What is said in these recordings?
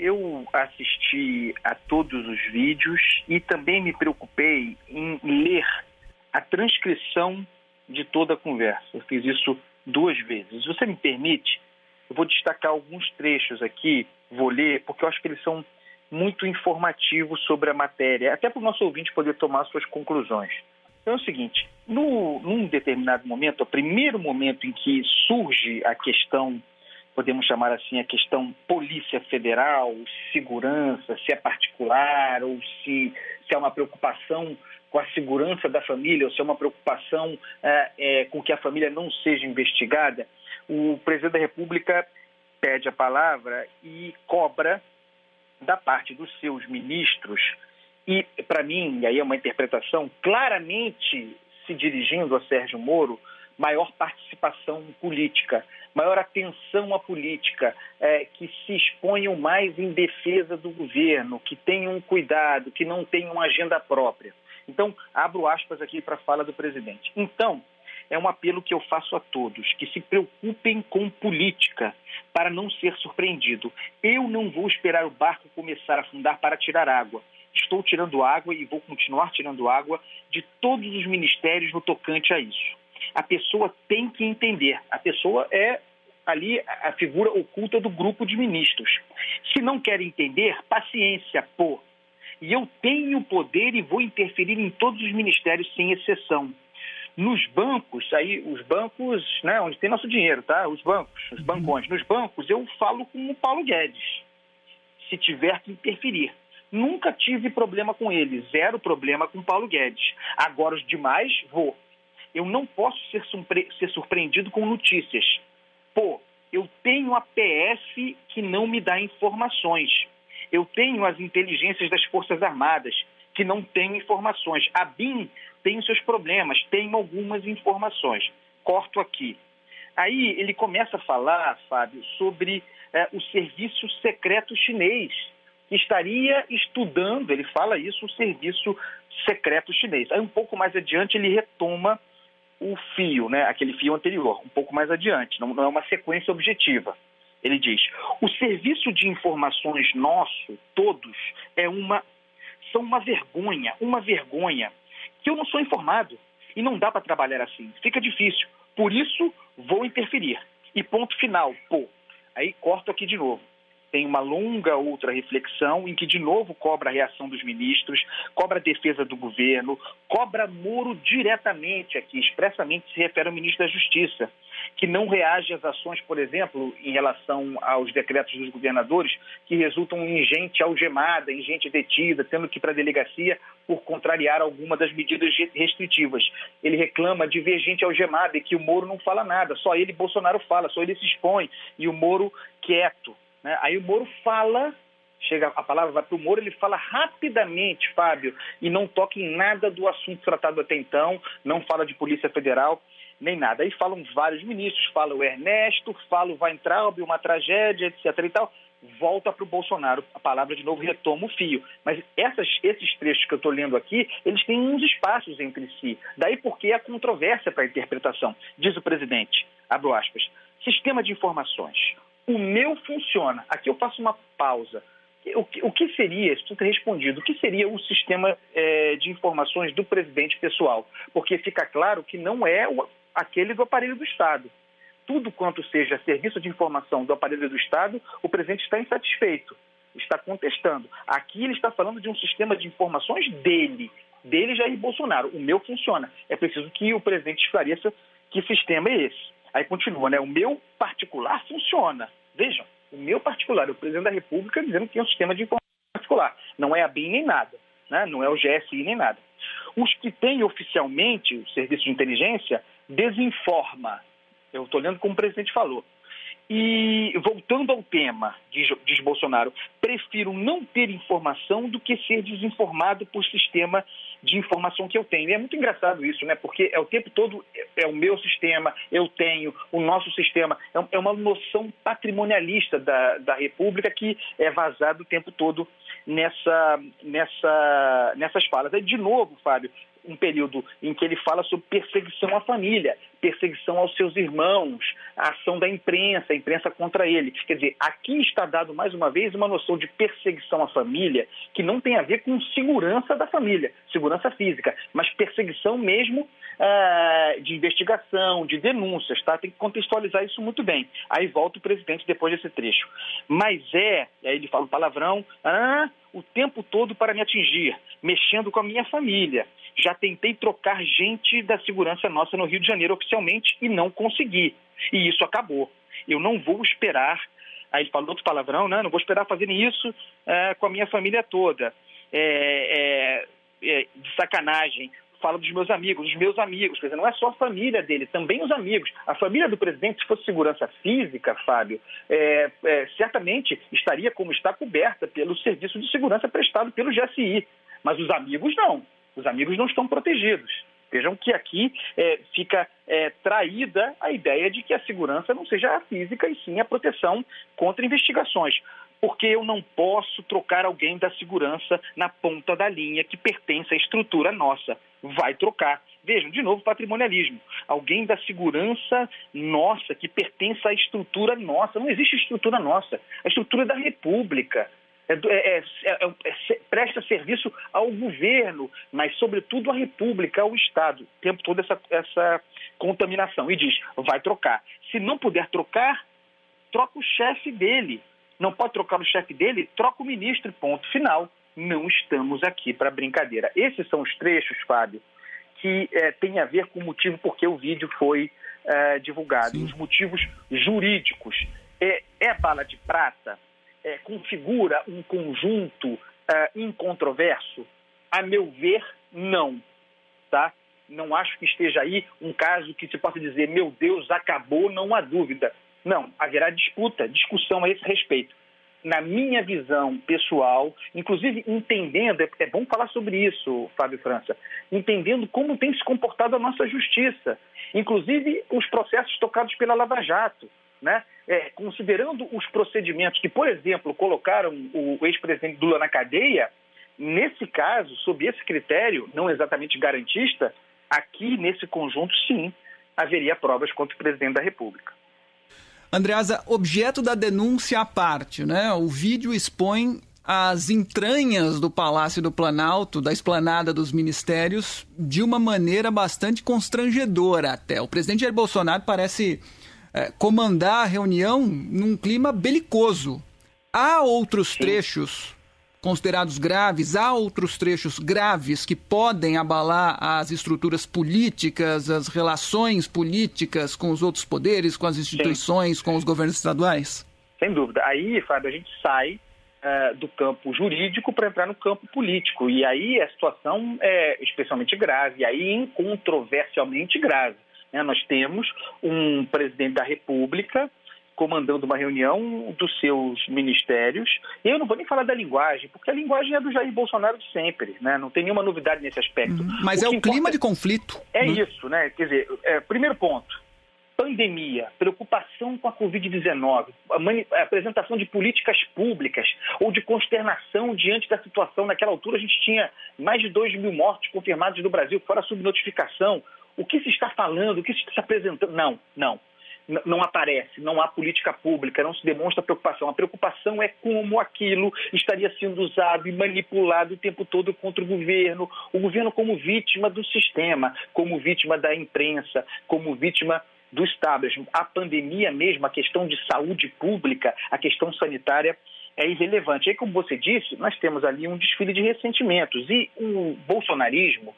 eu assisti a todos os vídeos e também me preocupei em ler a transcrição de toda a conversa. Eu fiz isso 2 vezes. Se você me permite, eu vou destacar alguns trechos aqui, vou ler, porque eu acho que eles são muito informativos sobre a matéria, até para o nosso ouvinte poder tomar suas conclusões. Então é o seguinte, num determinado momento, o primeiro momento em que surge a questão, podemos chamar assim, a questão Polícia Federal, segurança, se é particular ou se é uma preocupação com a segurança da família ou se é uma preocupação com que a família não seja investigada, o presidente da República pede a palavra e cobra da parte dos seus ministros e, para mim, e aí é uma interpretação, claramente se dirigindo a Sérgio Moro, maior participação política, maior atenção à política, que se exponham mais em defesa do governo, que tenham cuidado, que não tenham agenda própria. Então, abro aspas aqui para a fala do presidente. Então, é um apelo que eu faço a todos, que se preocupem com política, para não ser surpreendido. Eu não vou esperar o barco começar a afundar para tirar água. Estou tirando água e vou continuar tirando água de todos os ministérios no tocante a isso. A pessoa tem que entender. A pessoa é ali a figura oculta do grupo de ministros. Se não quer entender, paciência, pô. E eu tenho poder e vou interferir em todos os ministérios, sem exceção. Nos bancos, aí os bancos, né, onde tem nosso dinheiro, tá? Os bancos, os bancões. Nos bancos eu falo com o Paulo Guedes, se tiver que interferir. Nunca tive problema com ele, 0 problema com o Paulo Guedes. Agora os demais, vou. Eu não posso ser surpreendido com notícias. Pô, eu tenho a PF que não me dá informações. Eu tenho as inteligências das Forças Armadas que não têm informações. A BIM tem os seus problemas, tem algumas informações. Corto aqui. Aí ele começa a falar, Fábio, sobre o serviço secreto chinês, que estaria estudando, ele fala isso, o serviço secreto chinês. Aí um pouco mais adiante ele retoma o fio, né, aquele fio anterior, um pouco mais adiante, não é uma sequência objetiva. Ele diz, o serviço de informações nosso, todos, são uma vergonha, que eu não sou informado e não dá para trabalhar assim, fica difícil, por isso vou interferir. E ponto final, pô. Aí corto aqui de novo. Tem uma longa outra reflexão em que de novo cobra a reação dos ministros, cobra a defesa do governo, cobra Moro diretamente aqui, expressamente se refere ao ministro da Justiça, que não reage às ações, por exemplo, em relação aos decretos dos governadores, que resultam em gente algemada, em gente detida, tendo que ir para a delegacia por contrariar alguma das medidas restritivas. Ele reclama de ver gente algemada e que o Moro não fala nada, só ele, Bolsonaro, fala, só ele se expõe e o Moro quieto. Né? Aí o Moro fala, a palavra vai para o Moro, ele fala rapidamente, Fábio, e não toca em nada do assunto tratado até então, não fala de Polícia Federal, nem nada. Aí falam vários ministros, fala o Ernesto, fala o Weintraub, uma tragédia, etc. e tal, volta para o Bolsonaro, a palavra de novo retoma o fio. Mas esses trechos que eu estou lendo aqui, eles têm uns espaços entre si. Daí porque a controvérsia para a interpretação. Diz o presidente, abro aspas, sistema de informações. O meu funciona. Aqui eu faço uma pausa. O que seria, se ter respondido, o que seria o sistema de informações do presidente pessoal? Porque fica claro que não é aquele do aparelho do Estado. Tudo quanto seja serviço de informação do aparelho do Estado, o presidente está insatisfeito, está contestando. Aqui ele está falando de um sistema de informações dele Jair Bolsonaro. O meu funciona. É preciso que o presidente esclareça que sistema é esse. Aí continua, né? O meu particular funciona. Vejam, o meu particular, o presidente da República dizendo que é um sistema de informação particular. Não é a BIM nem nada, né? Não é o GSI nem nada. Os que têm oficialmente o serviço de inteligência desinforma. Eu estou lendo como o presidente falou. E voltando ao tema, diz Bolsonaro, prefiro não ter informação do que ser desinformado por sistema de informação que eu tenho. E é muito engraçado isso, né? Porque o tempo todo é o meu sistema, eu tenho, o nosso sistema. É uma noção patrimonialista da República que é vazada o tempo todo nessas falas. Aí, de novo, Fábio, um período em que ele fala sobre perseguição à família, perseguição aos seus irmãos, a ação da imprensa, a imprensa contra ele. Quer dizer, aqui está dado mais uma vez uma noção de perseguição à família que não tem a ver com segurança da família, segurança física, mas perseguição mesmo de investigação, de denúncias, tá? Tem que contextualizar isso muito bem. Aí volta o presidente depois desse trecho. Mas aí ele fala o palavrão, o tempo todo para me atingir, mexendo com a minha família. Já tentei trocar gente da segurança nossa no Rio de Janeiro oficialmente e não consegui. E isso acabou. Eu não vou esperar, aí ele falou outro palavrão, né? Não vou esperar fazerem isso com a minha família toda. De sacanagem. Fala dos meus amigos, quer dizer, não é só a família dele, também os amigos. A família do presidente, se fosse segurança física, Fábio, certamente estaria como está coberta pelo serviço de segurança prestado pelo GSI, mas os amigos não estão protegidos. Vejam que aqui fica traída a ideia de que a segurança não seja a física e sim a proteção contra investigações. Porque eu não posso trocar alguém da segurança na ponta da linha que pertence à estrutura nossa. Vai trocar. Vejam, de novo, patrimonialismo. Alguém da segurança nossa que pertence à estrutura nossa. Não existe estrutura nossa. A estrutura é da República. Presta serviço ao governo, mas, sobretudo, à República, ao Estado. O tempo todo essa contaminação. E diz, vai trocar. Se não puder trocar, troca o chefe dele. Não pode trocar o chefe dele, troca o ministro, ponto final. Não estamos aqui para brincadeira. Esses são os trechos, Fábio, que têm a ver com o motivo por que o vídeo foi divulgado. Sim. Os motivos jurídicos. É bala de prata? Configura um conjunto incontroverso? A meu ver, não. Tá? Não acho que esteja aí um caso que se possa dizer, meu Deus, acabou, não há dúvida. Não, haverá discussão a esse respeito. Na minha visão pessoal, inclusive entendendo, é bom falar sobre isso, Fábio França, entendendo como tem se comportado a nossa justiça, inclusive os processos tocados pela Lava Jato, né? Considerando os procedimentos que, por exemplo, colocaram o ex-presidente Lula na cadeia, nesse caso, sob esse critério, não exatamente garantista, aqui nesse conjunto, sim, haveria provas contra o presidente da República. Andreasa, objeto da denúncia à parte, né? O vídeo expõe as entranhas do Palácio do Planalto, da esplanada dos ministérios, de uma maneira bastante constrangedora até. O presidente Jair Bolsonaro parece comandar a reunião num clima belicoso. Há outros trechos considerados graves, há outros trechos graves que podem abalar as estruturas políticas, as relações políticas com os outros poderes, com as instituições, Sim. com os governos estaduais? Sem dúvida. Aí, Fábio, a gente sai do campo jurídico para entrar no campo político. E aí a situação é especialmente grave, e aí incontroversialmente grave. Nós temos um presidente da República comandando uma reunião dos seus ministérios. E eu não vou nem falar da linguagem, porque a linguagem é do Jair Bolsonaro de sempre, né? Não tem nenhuma novidade nesse aspecto. Mas o clima de conflito. Isso, né? Quer dizer, primeiro ponto, pandemia, preocupação com a Covid-19, a apresentação de políticas públicas ou de consternação diante da situação. Naquela altura a gente tinha mais de 2 mil mortes confirmados no Brasil, fora a subnotificação. O que se está falando, o que se está apresentando? Não aparece, não há política pública, não se demonstra preocupação. A preocupação é como aquilo estaria sendo usado e manipulado o tempo todo contra o governo como vítima do sistema, como vítima da imprensa, como vítima do establishment. A pandemia mesmo, a questão de saúde pública, a questão sanitária é irrelevante. Aí, como você disse, nós temos ali um desfile de ressentimentos e o bolsonarismo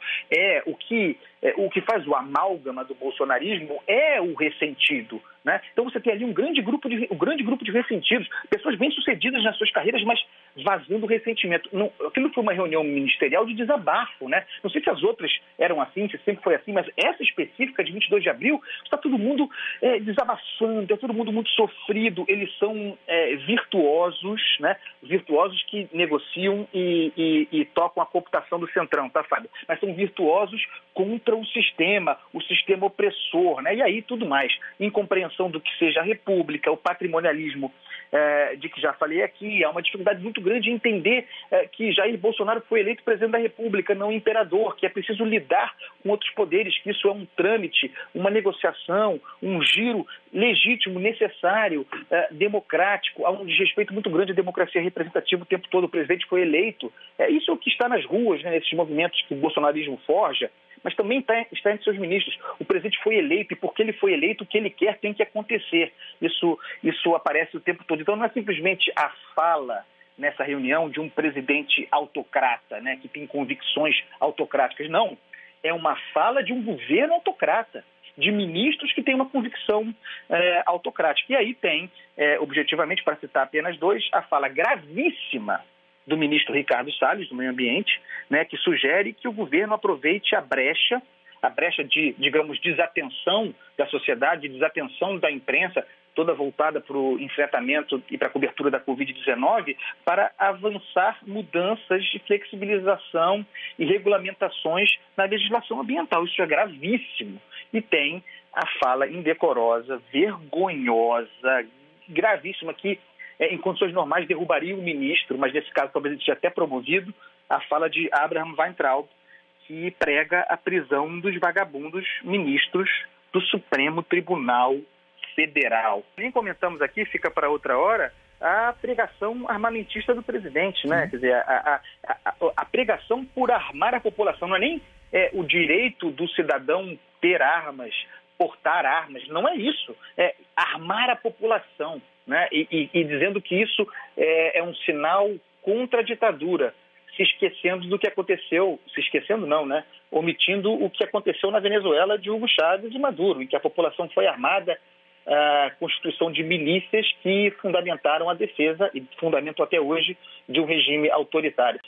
o que faz o amálgama do bolsonarismo é o ressentido, né? Então você tem ali um grande grupo de ressentidos, pessoas bem-sucedidas nas suas carreiras, mas vazando ressentimento. Aquilo foi uma reunião ministerial de desabafo, né? Não sei se as outras eram assim, se sempre foi assim, mas essa específica de 22 de abril, está todo mundo desabafando, é todo mundo muito sofrido. Eles são virtuosos, né? Virtuosos que negociam e tocam a cooptação do Centrão, tá, Fábio? Mas são virtuosos contra o sistema opressor, né? E aí tudo mais. Incompreensão do que seja a República, o patrimonialismo de que já falei aqui, há uma dificuldade muito grande em entender que Jair Bolsonaro foi eleito presidente da República, não imperador, que é preciso lidar com outros poderes, que isso é um trâmite, uma negociação, um giro legítimo, necessário, democrático, há um desrespeito muito grande à democracia representativa o tempo todo. O presidente foi eleito. Isso é o que está nas ruas, né, nesses movimentos que o bolsonarismo forja, mas também está entre seus ministros. O presidente foi eleito e porque ele foi eleito, o que ele quer tem que acontecer. Isso aparece o tempo todo. Então não é simplesmente a fala nessa reunião de um presidente autocrata, né, que tem convicções autocráticas. Não, é uma fala de um governo autocrata, de ministros que têm uma convicção autocrática. E aí tem, objetivamente, para citar apenas dois, a fala gravíssima do ministro Ricardo Salles, do Meio Ambiente, né, que sugere que o governo aproveite a brecha de, digamos, desatenção da sociedade, desatenção da imprensa, toda voltada para o enfrentamento e para a cobertura da Covid-19, para avançar mudanças de flexibilização e regulamentações na legislação ambiental. Isso é gravíssimo. E tem a fala indecorosa, vergonhosa, gravíssima, que em condições normais derrubaria o ministro, mas nesse caso talvez ele seja até promovido, a fala de Abraham Weintraub, que prega a prisão dos vagabundos ministros do Supremo Tribunal Federal. Nem comentamos aqui, fica para outra hora, a pregação armamentista do presidente, né? Quer dizer, a pregação por armar a população, não é nem o direito do cidadão ter armas, portar armas, não é isso, é armar a população, né? E dizendo que isso é um sinal contra a ditadura, se esquecendo do que aconteceu, se esquecendo não, né? Omitindo o que aconteceu na Venezuela de Hugo Chávez e Maduro, em que a população foi armada, a constituição de milícias que fundamentaram a defesa e fundamentam até hoje de um regime autoritário.